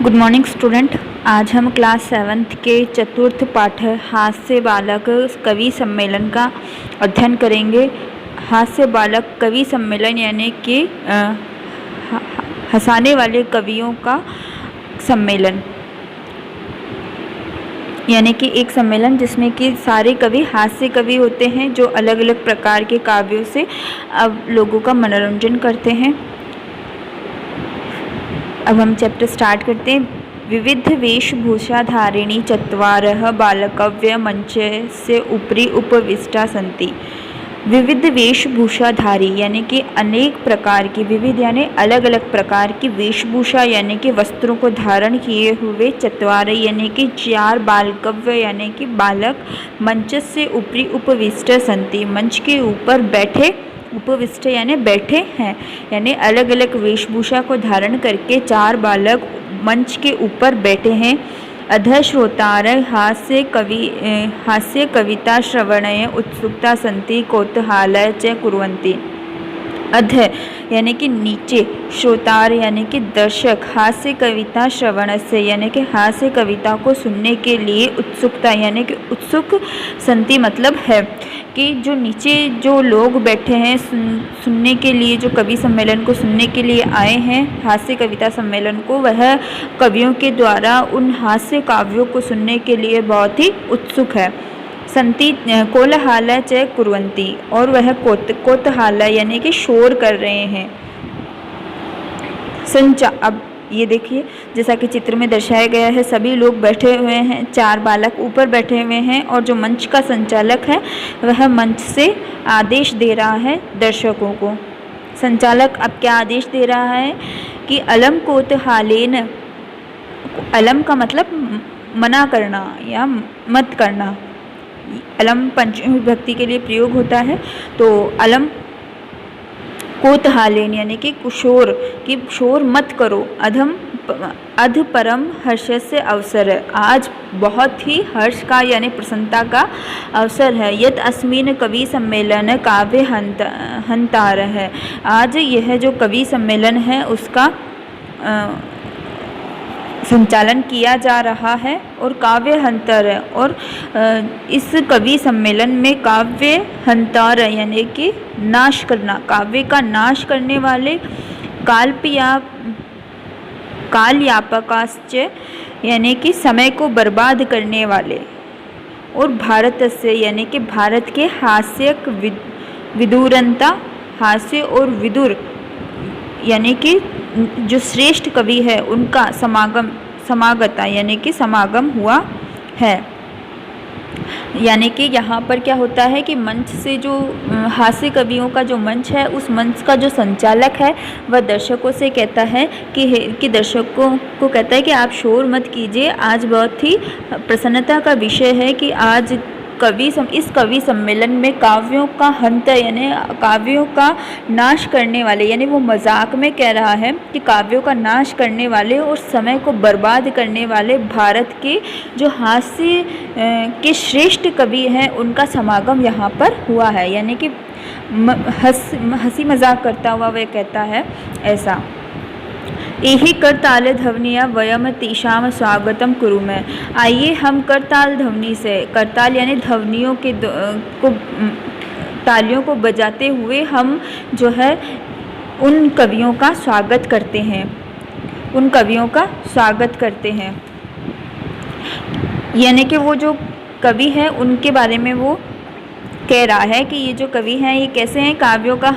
Good morning student. आज हम class 7th के चतुर्थ पाठ हास्य बालक कवि सम्मेलन का अध्ययन करेंगे। हास्य बालक कवि सम्मेलन यानी कि हंसाने वाले कवियों का सम्मेलन, यानी कि एक सम्मेलन जिसमें कि सारे कवि हास्य कवि होते हैं जो अलग अलग प्रकार के काव्यों से अब लोगों का मनोरंजन करते हैं। अब हम चैप्टर स्टार्ट करते हैं। विविध वेशभूषाधारिणी चत्वारः बालकव्य मंचस्य उपरि उपविष्टा सन्ति। विविध वेशभूषाधारी यानी कि अनेक प्रकार की, विविध यानी अलग अलग प्रकार की, वेशभूषा यानी कि वस्त्रों को धारण किए हुए, चत्वार यानी कि चार, बालकव्य यानी कि बालक, मंचस्य उपरि उपविष्टा सन्ति मंच के ऊपर बैठे, उपविष्ट यानी बैठे हैं, यानी अलग अलग वेशभूषा को धारण करके चार बालक मंच के ऊपर बैठे हैं। अधः श्रोतारः हास्य कविता श्रवणय उत्सुकता सन्ति कौतूहलः च कुर्वन्ति। अध यानी कि नीचे, श्रोतार यानी कि दर्शक, हास्य कविता श्रवण से यानी कि हास्य कविता को सुनने के लिए, उत्सुकता यानी कि उत्सुक, संति मतलब है कि जो नीचे जो लोग बैठे हैं सुनने के लिए, जो कवि सम्मेलन को सुनने के लिए आए हैं, हास्य कविता सम्मेलन को, वह कवियों के द्वारा उन हास्य काव्यों को सुनने के लिए बहुत ही उत्सुक है। संति कोलाहल च कुर्वन्ति, और वह कोतूहल यानी कि शोर कर रहे हैं। अब ये देखिए, जैसा कि चित्र में दर्शाया गया है, सभी लोग बैठे हुए हैं, चार बालक ऊपर बैठे हुए हैं और जो मंच का संचालक है वह मंच से आदेश दे रहा है दर्शकों को। संचालक अब क्या आदेश दे रहा है कि अलम कौतूहलेन, अलम का मतलब मना करना या मत करना, अलम पंचमी विभक्ति के लिए प्रयोग होता है। तो अलम कौतूहलेन यानी कि कुशोर, कि शोर मत करो। अध परम हर्ष से अवसर, आज बहुत ही हर्ष का यानी प्रसन्नता का अवसर है। यत् अस्मिन् कवि सम्मेलन काव्य हंतार है, आज यह जो कवि सम्मेलन है उसका संचालन किया जा रहा है और काव्य हंतर है। और इस कवि सम्मेलन में काव्य हंतार यानी कि नाश करना, काव्य का नाश करने वाले, कालयापकाश्च यानी कि समय को बर्बाद करने वाले, और भारत से यानी कि भारत के हास्यक विदुरंता, हास्य और विदुर यानी कि जो श्रेष्ठ कवि है उनका समागता यानी कि समागम हुआ है। यानी कि यहाँ पर क्या होता है कि मंच से जो हास्य कवियों का जो मंच है, उस मंच का जो संचालक है वह दर्शकों से कहता है कि दर्शकों को कहता है कि आप शोर मत कीजिए, आज बहुत ही प्रसन्नता का विषय है कि आज इस कवि सम्मेलन में काव्यों का हंत यानी काव्यों का नाश करने वाले, यानी वो मजाक में कह रहा है कि काव्यों का नाश करने वाले और समय को बर्बाद करने वाले भारत के जो हास्य के श्रेष्ठ कवि हैं उनका समागम यहाँ पर हुआ है। यानी कि हंसी मजाक करता हुआ वह कहता है ऐसा। यही करताल ध्वनिया वयम तेषाम स्वागतम कुरुमे, आइए हम करताल ध्वनि से, करताल यानी ध्वनियों के तालियों को बजाते हुए हम जो है उन कवियों का स्वागत करते हैं, उन कवियों का स्वागत करते हैं। यानी कि वो जो कवि हैं उनके बारे में वो कह रहा है कि ये जो कवि हैं ये कैसे हैं, काव्यों का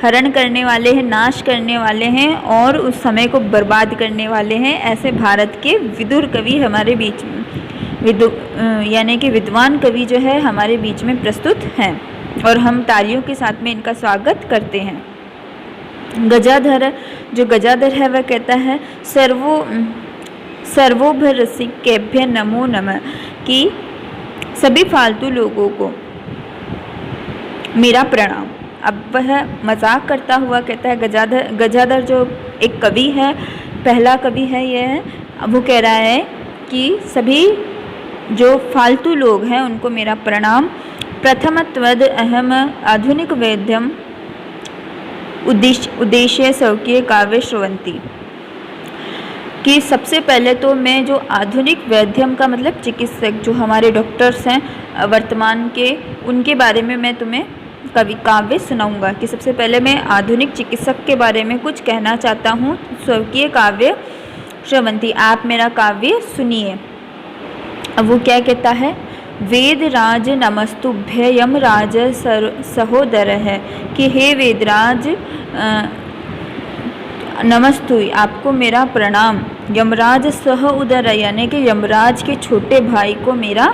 हरण करने वाले हैं, नाश करने वाले हैं और उस समय को बर्बाद करने वाले हैं। ऐसे भारत के विदुर कवि हमारे बीच में, यानी कि विद्वान कवि जो है हमारे बीच में प्रस्तुत हैं और हम तालियों के साथ में इनका स्वागत करते हैं। गजाधर, जो गजाधर है वह कहता है सर्वोभरसिकेभ्य नमो नमः, कि सभी फालतू लोगों को मेरा प्रणाम। अब वह मजाक करता हुआ कहता है, गजाधर जो एक कवि है, पहला कवि है यह, अब वो कह रहा है कि सभी जो फालतू लोग हैं उनको मेरा प्रणाम। प्रथमत्वद अहम आधुनिक वेद्यम उद्देश्य सौख्य काव्य श्रवंती, कि सबसे पहले तो मैं जो आधुनिक वैद्यम का मतलब चिकित्सक जो हमारे डॉक्टर्स हैं वर्तमान के, उनके बारे में मैं तुम्हें कवि काव्य सुनाऊंगा। कि सबसे पहले मैं आधुनिक चिकित्सक के बारे में कुछ कहना चाहता हूँ। स्वकीय काव्य श्रवंती, आप मेरा काव्य सुनिए। अब वो क्या कहता है, वेदराज नमस्तुभ्य यमराज सहोदर है, कि हे वेदराज नमस्तुय, आपको मेरा प्रणाम। यमराज सह उदर, यानी कि यमराज के छोटे भाई को मेरा,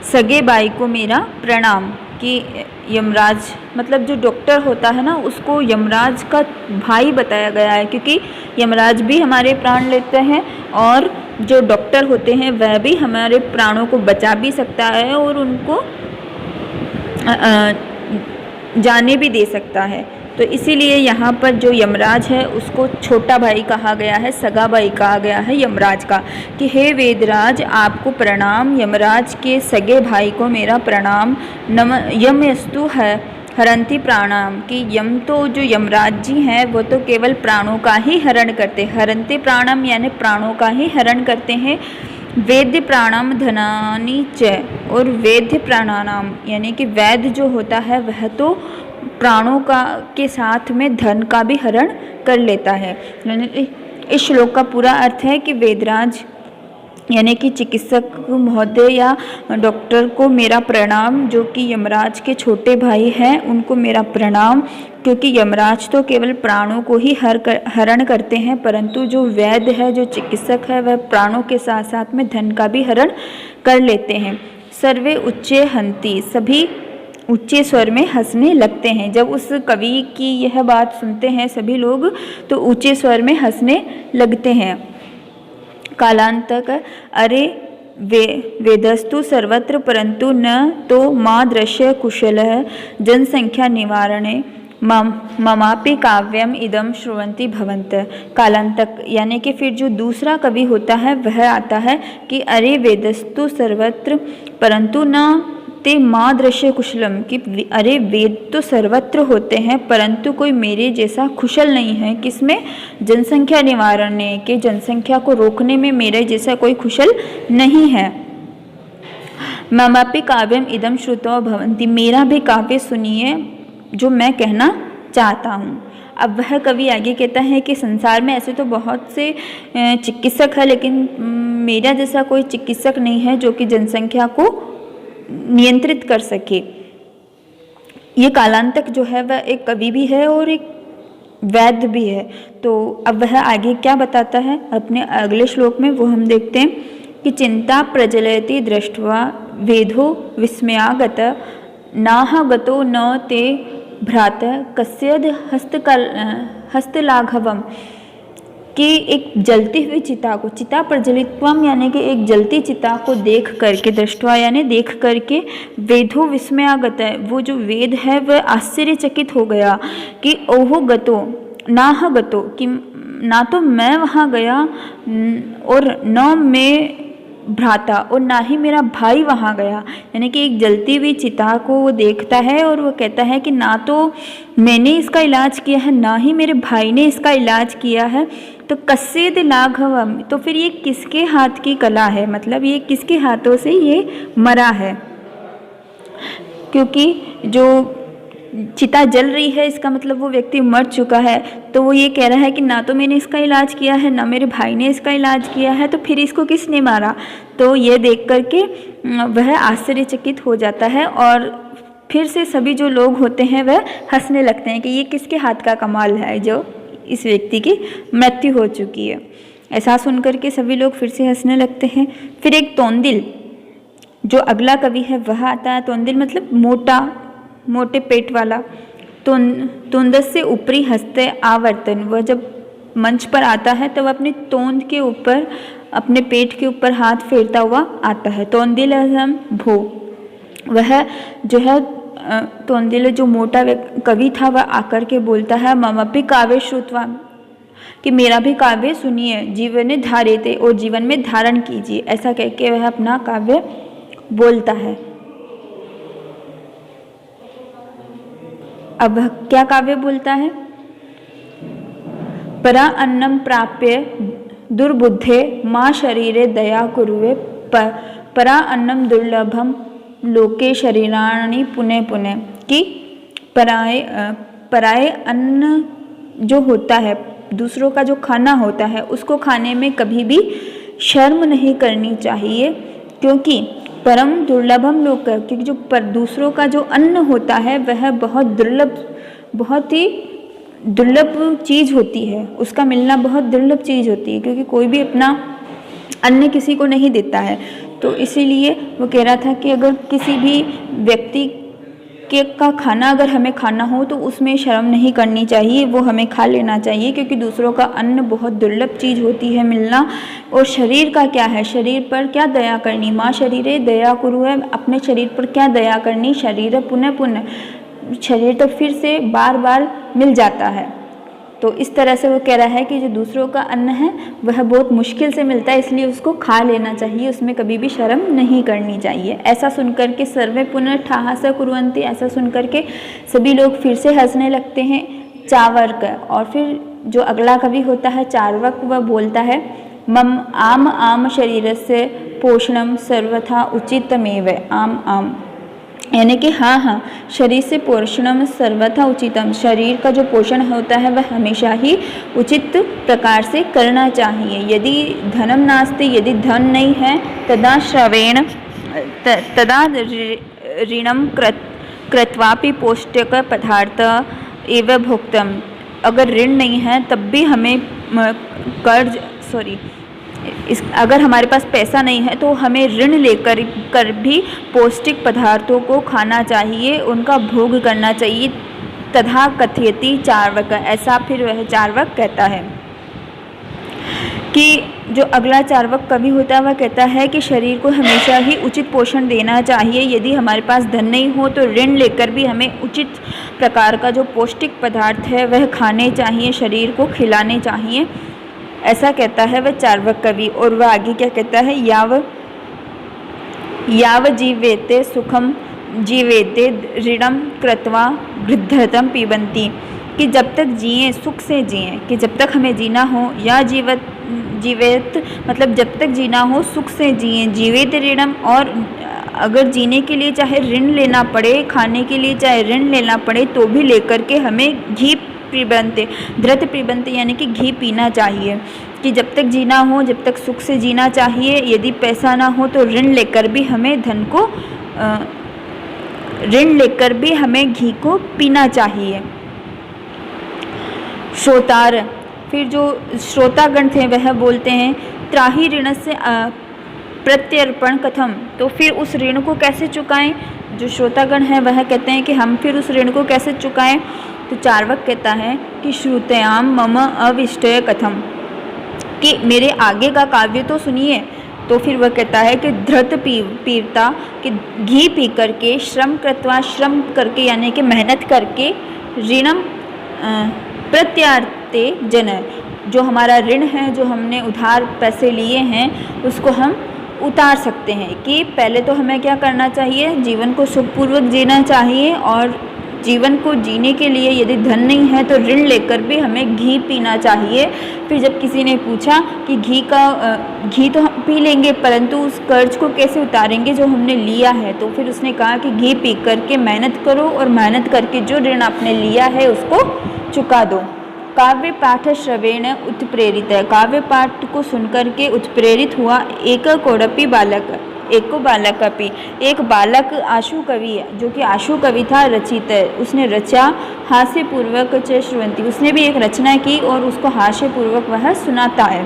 सगे भाई को मेरा प्रणाम। कि यमराज मतलब जो डॉक्टर होता है ना, उसको यमराज का भाई बताया गया है, क्योंकि यमराज भी हमारे प्राण लेते हैं और जो डॉक्टर होते हैं वह भी हमारे प्राणों को बचा भी सकता है और उनको जाने भी दे सकता है। तो इसीलिए यहाँ पर जो यमराज है उसको छोटा भाई कहा गया है, सगा भाई कहा गया है यमराज का। कि हे वेदराज आपको प्रणाम, यमराज के सगे भाई को मेरा प्रणाम। यमस्तु है हरंती प्राणाम, कि यम तो जो यमराज जी हैं वो तो केवल प्राणों का ही हरण करते, हरंती प्राणम यानी प्राणों का ही हरण करते हैं। वेद्य प्राणाम धनानी च, और वेद्य प्राणानाम यानी कि वैद्य जो होता है वह तो प्राणों का के साथ में धन का भी हरण कर लेता है। इस श्लोक का पूरा अर्थ है कि वेदराज यानी कि चिकित्सक महोदय या डॉक्टर को मेरा प्रणाम, जो कि यमराज के छोटे भाई हैं उनको मेरा प्रणाम, क्योंकि यमराज तो केवल प्राणों को ही हरण करते हैं, परंतु जो वैद्य है, जो चिकित्सक है, वह प्राणों के साथ साथ में धन का भी हरण कर लेते हैं। सर्वे उच्चे हंती, सभी ऊंचे स्वर में हंसने लगते हैं। जब उस कवि की यह बात सुनते हैं सभी लोग तो ऊंचे स्वर में हंसने लगते हैं। कालांतक, अरे वेदस्तु सर्वत्र परंतु न तो मादृश्य कुशल जनसंख्या निवारणे ममापि काव्यम इदम श्रुवंती भवंत। कालांतक यानी कि फिर जो दूसरा कवि होता है वह आता है कि अरे वेदस्तु सर्वत्र परंतु न ते माँ दृश्य कुशलम, कि अरे वेद तो सर्वत्र होते हैं परंतु कोई मेरे जैसा कुशल नहीं है। किसमें? जनसंख्या निवारण के, जनसंख्या को रोकने में मेरे जैसा कोई कुशल नहीं है। ममापि काव्यम इदम श्रुतो भवन्ति, मेरा भी काव्य सुनिए जो मैं कहना चाहता हूँ। अब वह कवि आगे कहता है कि संसार में ऐसे तो बहुत से चिकित्सक है, लेकिन मेरा जैसा कोई चिकित्सक नहीं है जो कि जनसंख्या को नियंत्रित कर सके। ये कालांतक जो है वह एक कवि भी है और एक वैद्य भी है। तो अब वह आगे क्या बताता है अपने अगले श्लोक में, वो हम देखते हैं कि चिंता प्रज्वलयति दृष्ट्वा वेदो विस्मयागत नाह गतो न ते भ्रात कस्यद हस्तलाघवम, कि एक जलती हुई चिता को, चिता प्रज्वलित्वम यानी कि एक जलती चिता को देख करके, दृष्टवा यानी देख करके, वेदो विस्मयागत है, वो जो वेद है वह आश्चर्यचकित हो गया। कि ओहो गतो नाह गतो, कि ना तो मैं वहाँ गया और न मैं भ्राता और ना ही मेरा भाई वहाँ गया। यानी कि एक जलती हुई चिता को वो देखता है और वो कहता है कि ना तो मैंने इसका इलाज किया है ना ही मेरे भाई ने इसका इलाज किया है, तो कस्यद लाघवम, तो फिर ये किसके हाथ की कला है, मतलब ये किसके हाथों से ये मरा है। क्योंकि जो चिता जल रही है इसका मतलब वो व्यक्ति मर चुका है। तो वो ये कह रहा है कि ना तो मैंने इसका इलाज किया है ना मेरे भाई ने इसका इलाज किया है, तो फिर इसको किसने मारा। तो ये देख करके वह आश्चर्यचकित हो जाता है और फिर से सभी जो लोग होते हैं वह हंसने लगते हैं कि ये किसके हाथ का कमाल है जो इस व्यक्ति की मृत्यु हो चुकी है। ऐसा सुनकर के सभी लोग फिर से हंसने लगते हैं। फिर एक तोंदिल जो अगला कवि है वह आता है। तोंदिल मतलब मोटा, मोटे पेट वाला। तुंद से ऊपरी हंसते आवर्तन, वह जब मंच पर आता है तो वह अपनी तोंद के ऊपर, अपने पेट के ऊपर हाथ फेरता हुआ आता है। तोंदिल भो, वह जो है तोंदिल जो मोटा कवि था वह आकर के बोलता है ममपि काव्य श्रुत्वा, कि मेरा भी काव्य सुनिए, जीवन धारेते, और जीवन में धारण कीजिए। ऐसा कह के वह अपना काव्य बोलता है। अब क्या काव्य बोलता है? परा अन्नम प्राप्य दुर्बुद्धे माँ शरीरे दया कुरुवे परा अन्नम दुर्लभम लोके शरीराणि पुने पुने। कि पराये अन्न जो होता है, दूसरों का जो खाना होता है, उसको खाने में कभी भी शर्म नहीं करनी चाहिए, क्योंकि परम दुर्लभम लोक, क्योंकि जो दूसरों का जो अन्न होता है वह बहुत ही दुर्लभ चीज़ होती है, उसका मिलना बहुत दुर्लभ चीज़ होती है, क्योंकि कोई भी अपना अन्न किसी को नहीं देता है। तो इसीलिए वो कह रहा था कि अगर किसी भी व्यक्ति का खाना अगर हमें खाना हो तो उसमें शर्म नहीं करनी चाहिए, वो हमें खा लेना चाहिए, क्योंकि दूसरों का अन्न बहुत दुर्लभ चीज़ होती है मिलना। और शरीर का क्या है, शरीर पर क्या दया करनी, माँ शरीरे दया कुरु है, अपने शरीर पर क्या दया करनी, शरीर पुनः पुनः, शरीर तो फिर से बार बार मिल जाता है। तो इस तरह से वो कह रहा है कि जो दूसरों का अन्न है वह बहुत मुश्किल से मिलता है, इसलिए उसको खा लेना चाहिए, उसमें कभी भी शर्म नहीं करनी चाहिए। ऐसा सुनकर के सर्वे पुनः ठाहास कुर्वन्ति, ऐसा सुनकर के सभी लोग फिर से हंसने लगते हैं। चावर्क, और फिर जो अगला कवि होता है चार्वक, वह बोलता है मम आम आम शरीरस्य पोषणम सर्वथा उचितमेव। आम आम यानी कि हाँ, शरीर से पोषणम सर्वथा उचितम, शरीर का जो पोषण होता है वह हमेशा ही उचित प्रकार से करना चाहिए। यदि धनम नास्ति, यदि धन नहीं है, तदा श्रवेण तदा ऋणम कृत्वापि पौष्टिक पदार्थ एवं भुक्तम, अगर ऋण नहीं है तब भी हमें अगर हमारे पास पैसा नहीं है तो हमें ऋण लेकर भी पौष्टिक पदार्थों को खाना चाहिए, उनका भोग करना चाहिए। तथा कथयति चार्वक, ऐसा फिर वह चार्वक कहता है कि जो अगला चार्वक कवि होता है वह कहता है कि शरीर को हमेशा ही उचित पोषण देना चाहिए। यदि हमारे पास धन नहीं हो तो ऋण लेकर भी हमें उचित प्रकार का जो पौष्टिक पदार्थ है वह खाने चाहिए, शरीर को खिलाने चाहिए, ऐसा कहता है वह चार्वक कवि। और वह आगे क्या कहता है, याव जीवेते सुखम जीवेते ऋणम कृत्वा वृद्धतम पिबन्ति, कि जब तक जिए सुख से जिए, कि जब तक हमें जीना हो, या जीवेत मतलब जब तक जीना हो सुख से जिए, जीवेत ऋणम, और अगर जीने के लिए चाहे ऋण लेना पड़े, खाने के लिए चाहे ऋण लेना पड़े, तो भी लेकर के हमें घी पिबन्ते, धृत पिबन्ते यानी कि घी पीना चाहिए। कि जब तक जीना हो, जब तक सुख से जीना चाहिए, यदि पैसा ना हो तो ऋण लेकर भी हमें घी को पीना चाहिए। श्रोतार, फिर जो श्रोतागण थे वह बोलते हैं त्राहि ऋण से प्रत्यर्पण कथम, तो फिर उस ऋण को कैसे चुकाएं। जो श्रोतागण है वह कहते हैं कि हम फिर उस ऋण को कैसे चुकाएं। तो चार्वक कहता है कि श्रुतयाम मम अविष्टय कथम, कि मेरे आगे का काव्य तो सुनिए। तो फिर वह कहता है कि धृत पीवता, कि घी पी करके, श्रम कृत्वा, श्रम करके यानी कि मेहनत करके, ऋणम प्रत्यार्ते जन, जो हमारा ऋण है, जो हमने उधार पैसे लिए हैं, उसको हम उतार सकते हैं। कि पहले तो हमें क्या करना चाहिए, जीवन को सुखपूर्वक जीना चाहिए, और जीवन को जीने के लिए यदि धन नहीं है तो ऋण लेकर भी हमें घी पीना चाहिए। फिर जब किसी ने पूछा कि घी तो हम पी लेंगे, परंतु उस कर्ज को कैसे उतारेंगे जो हमने लिया है, तो फिर उसने कहा कि घी पी करके मेहनत करो, और मेहनत करके जो ऋण आपने लिया है उसको चुका दो। काव्य पाठ श्रवेण उत्प्रेरित है, काव्य पाठ को सुनकर के उत्प्रेरित हुआ एक कोड़पी बालक, एको बालक अपी, एक बालक आशु कवि है, जो कि आशु कवि था, रचित है, उसने रचा हास्य पूर्वक च श्रुवन्ति, उसने भी एक रचना की और उसको हास्य पूर्वक वह सुनाता है।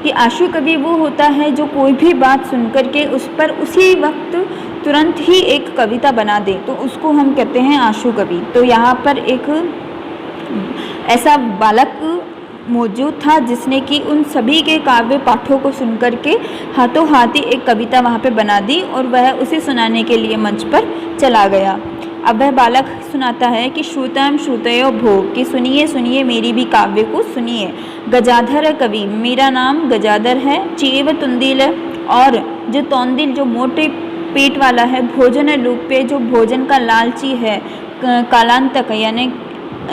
कि आशु कवि वो होता है जो कोई भी बात सुनकर के उस पर उसी वक्त तुरंत ही एक कविता बना दे, तो उसको हम कहते हैं आशु कवि। तो यहाँ पर एक ऐसा बालक मौजूद था जिसने कि उन सभी के काव्य पाठों को सुनकर के हाथों हाथ ही एक कविता वहाँ पे बना दी, और वह उसे सुनाने के लिए मंच पर चला गया। अब वह बालक सुनाता है कि श्रुतम श्रुतयो भोग, कि सुनिए सुनिए मेरी भी काव्य को सुनिए। गजाधर कवि, मेरा नाम गजाधर है। चेव तुंदिल, और जो तौंदिल जो मोटे पेट वाला है, भोजन रूपे जो भोजन का लालची है, कालांतक यानी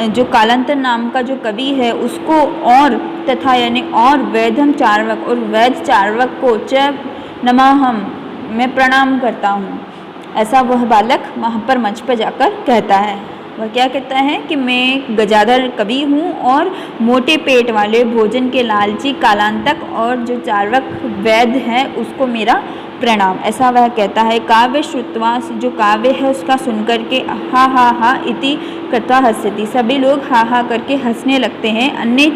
जो कालांतर नाम का जो कवि है उसको, और तथा यानी और वैधम चार्वक और वैध चार्वक को च नमाहम मैं प्रणाम करता हूँ। ऐसा वह बालक वहाँ पर मंच पर जाकर कहता है। वह क्या कहता है कि मैं गजाधर कवि हूँ और मोटे पेट वाले भोजन के लालची कालांतक और जो चार्वक वैद्य है उसको मेरा प्रणाम, ऐसा वह कहता है। काव्य श्रुत्वा, जो काव्य है उसका सुनकर के हा हा हा इति कृत्वा हस्यति, सभी लोग हा हा करके हंसने लगते हैं। अन्य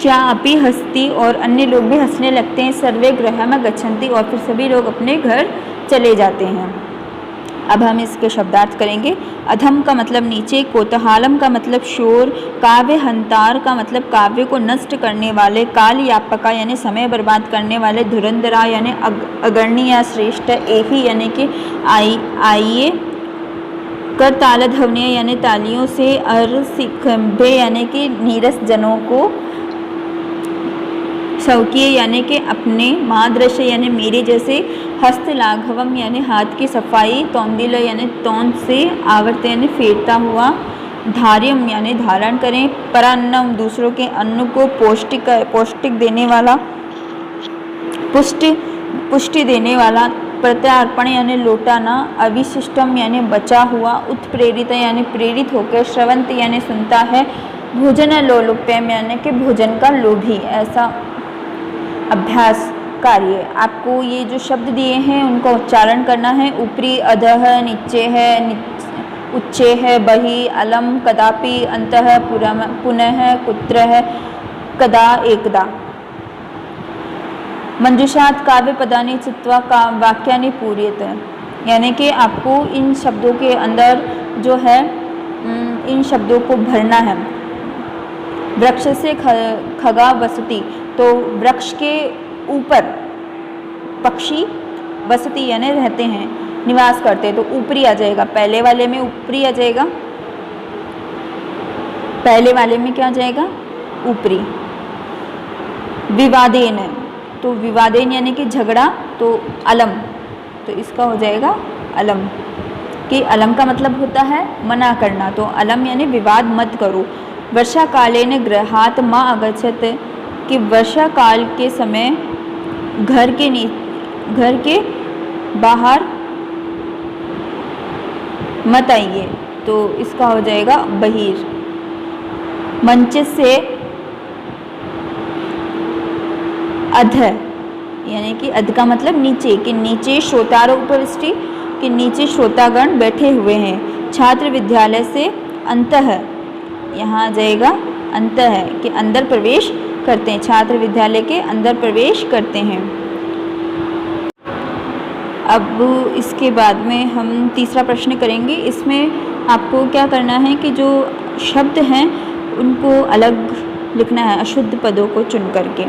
चा अपि हस्ती, और अन्य लोग भी हंसने लगते हैं। सर्वे गृहम गच्छन्ति, और फिर सभी लोग अपने घर चले जाते हैं। अब हम इसके शब्दार्थ करेंगे। अधम का मतलब नीचे, कोतहालम का मतलब शोर, काव्य हंतार का मतलब काव्य को नष्ट करने वाले, काल यापका यानी समय बर्बाद करने वाले, धुरंधरा यानी अग्रणी या श्रेष्ठ, एही यानी कि आइए, कर ताल ध्वनि यानी तालियों से, अर सिखंभे यानी कि नीरस जनों को, शौकीय यानी कि अपने, मादृश्य यानी मेरे जैसे, हस्त लाघवम यानी हाथ की सफाई, तौंदिल यानी तौंद से, आवर्त यानी फेरता हुआ, धार्यम यानी धारण करें, परान्नम दूसरों के अन्न को पौष्टिक देने वाला, पुष्टि देने वाला, प्रत्यार्पण यानी लौटाना, अविशिष्टम यानी बचा हुआ, उत्प्रेरित यानी प्रेरित होकर, श्रवंत यानी सुनता है, भोजन लोलुप्यम यानी कि भोजन का लोभी। ऐसा अभ्यास कार्य। आपको ये जो शब्द दिए हैं उनका उच्चारण करना है। ऊपरी, अधः, नीचे है, उच्चे है, बहि, अलम, कदापि, अंतः, पुनः, कुत्र है, कदा, एकदा। मंजुषात काव्य पदानि चित्वा का वाक्यानि पूर्यत, यानी कि आपको इन शब्दों के अंदर जो है इन शब्दों को भरना है। वृक्ष से खगा वसति, तो वृक्ष के ऊपर पक्षी वसति यानी रहते हैं, निवास करते हैं, तो ऊपरी आ जाएगा। पहले वाले में ऊपरी आ जाएगा, पहले वाले में क्या आ जाएगा? ऊपरी। विवादेन, तो विवादेन यानी कि झगड़ा, तो अलम, तो इसका हो जाएगा अलम। कि अलम का मतलब होता है मना करना, तो अलम यानी विवाद मत करो। वर्षा कालेन गृहात् मा अगच्छत, कि वर्षा काल के समय घर के बाहर मत आइए, तो इसका हो जाएगा बहिर। मंच से अध, यानी कि अध का मतलब नीचे, कि नीचे श्रोतारो उपविष्टि, कि नीचे श्रोतागण बैठे हुए हैं। छात्र विद्यालय से अंतः, यहाँ आ जाएगा अंतः है कि अंदर प्रवेश करते हैं, छात्र विद्यालय के अंदर प्रवेश करते हैं। अब इसके बाद में हम तीसरा प्रश्न करेंगे। इसमें आपको क्या करना है कि जो शब्द हैं उनको अलग लिखना है, अशुद्ध पदों को चुन करके।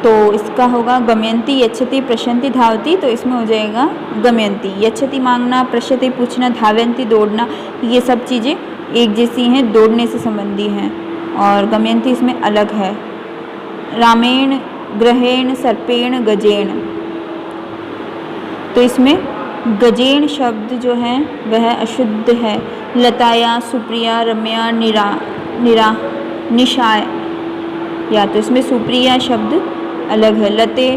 तो इसका होगा गमयंती, यच्छति, प्रशंति, धावती, तो इसमें हो जाएगा गमयंती। यच्छति मांगना, प्रशति पूछना, धावयंती दौड़ना, ये सब चीज़ें एक जैसी हैं, दौड़ने से संबंधी हैं, और गमयंती इसमें अलग है। रामेण, ग्रहेण, सर्पेण, गजेण, तो इसमें गजेण शब्द जो है वह अशुद्ध है। लताया, सुप्रिया, रम्या, निशाय, या तो इसमें सुप्रिया शब्द अलग है। लते,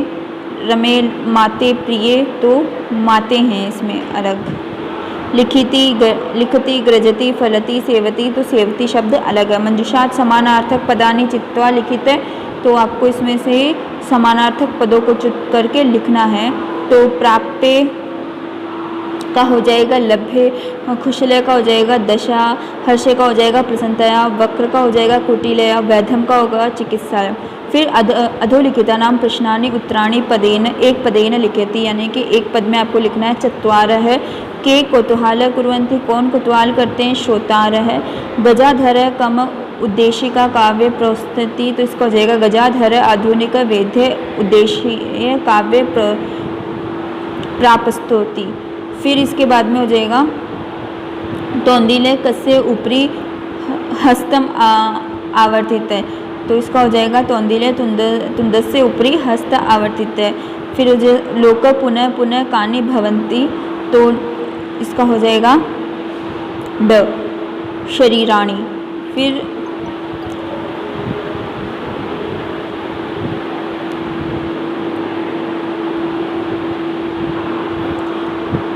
रमे, माते, प्रिय, तो माते हैं इसमें अलग। लिखति, ग्रजति, फलति, सेवति, तो सेवति शब्द अलग है। मंजुषात समानार्थक पदानि चित्वा लिखित, तो आपको इसमें से समानार्थक पदों को चुन करके लिखना है। तो प्राप्य का हो जाएगा लभ्य, खुशलय का हो जाएगा दशा, हर्षय का हो जाएगा प्रसन्नतया, वक्र का हो जाएगा कुटिलया, वैधम का होगा चिकित्सा। फिर अधोलिखिता नाम प्रश्नानि उत्तराणि पदेन, एक पदेन लिखति, यानी कि एक पद में आपको लिखना है। चत्वारः के कौतूहल कुर्वन्ति, कौन कुतूहल करते हैं? श्रोतारः। गजाधर कम उद्देशिका काव्य प्रस्तुति, तो इसका हो जाएगा गजाधर आधुनिक वेद्य उद्देशीय काव्य प्रापस्तोति। फिर इसके बाद में हो जाएगा तौंदिले कस्य ऊपरी हस्तम आवर्तित है, तो इसका हो जाएगा तौंदिले तुंदस्य ऊपरी हस्त आवर्तित है। फिर हो जाए लोक पुनः पुनः कानि भवन्ति, तो इसका हो जाएगा ड शरीराणी। फिर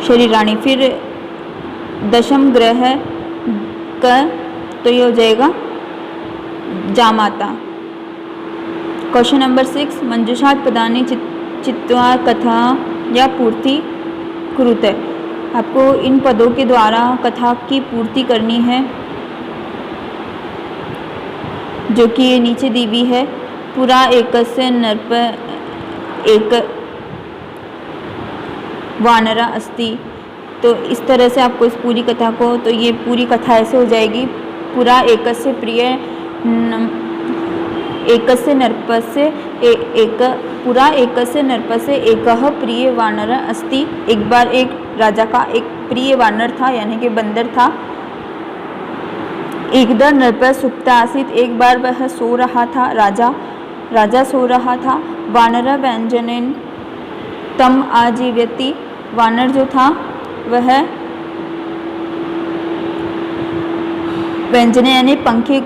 शरीराणी। फिर दशम ग्रह का, तो ये हो जाएगा जामाता। क्वेश्चन नंबर 6, मंजूषात् पदानि चित्वा कथा या पूर्ति कुरुते। आपको इन पदों के द्वारा कथा की पूर्ति करनी है, जो कि ये नीचे दी हुई है। पुरा एकस्य नृप एक वानरा अस्ति। तो इस तरह से आपको इस पूरी कथा को, तो ये पूरी कथा ऐसे हो जाएगी। पुरा एकस्य प्रिय एकस्य नृपस्य एक पुरा एकस्य नृपस्य एकः प्रिय वानर अस्ति। एक बार एक राजा का एक प्रिय वानर था, यानी कि बंदर था। एकदा नृप सुप्त आसीत्, एक बार वह सो रहा था, राजा सो रहा था। वानर व्यंजनेन तम आजीव्यति, वानर जो था वह व्यंजने यानी पंखे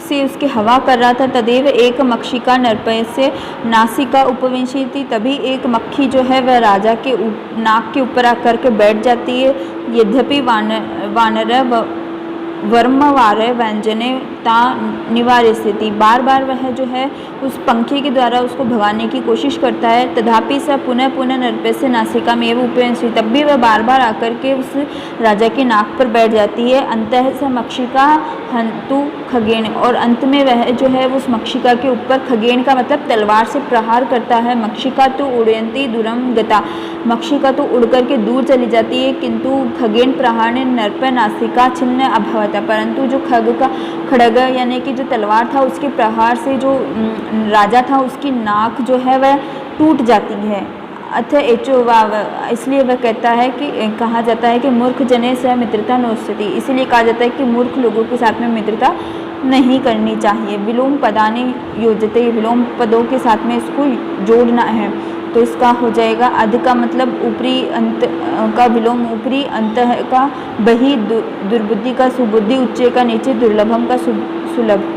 से उसकी हवा कर रहा था। तदेव एक मक्षिका नृपस्य नासिका उपविशति, तभी एक मक्खी जो है वह राजा के नाक के ऊपर आकर के बैठ जाती है। यद्यपि वानर वर्मवार व्यंजने ता निवार्य स्थिति, बार बार वह जो है उस पंखे के द्वारा उसको भगाने की कोशिश करता है। तथापि स पुनः पुनः नृपस्य नासिका में एवं उपविशति, तब भी वह बार बार आकर के उस राजा के नाक पर बैठ जाती है। अंतः स मक्षिका हंतु खगेन, और अंत में वह जो है उस मक्षिका के ऊपर, खगेन का मतलब तलवार से प्रहार करता है। मक्षिका तो उड़यंती दूरम गता, मक्षिका तो उड़ करके दूर चली जाती है, किंतु खगेन प्रहार ने नृप नासिका छिन्न अभवत, परंतु जो खड्ग यानी कि जो तलवार था उसके प्रहार से जो राजा था उसकी नाक जो है वह टूट जाती है। अथ एचो वाव, इसलिए वह कहता है कि कहा जाता है कि मूर्ख जने से मित्रता नोस्यति, इसीलिए कहा जाता है कि मूर्ख लोगों के साथ में मित्रता नहीं करनी चाहिए। विलोम पदानि योजते, विलोम पदों के साथ में इसको जोड़ना है। तो इसका हो जाएगा अध का मतलब ऊपरी, अंत का विलोम ऊपरी, अंत का बही, दुर्बुद्धि का सुबुद्धि, उच्च का नीचे, दुर्लभम का सुलभ।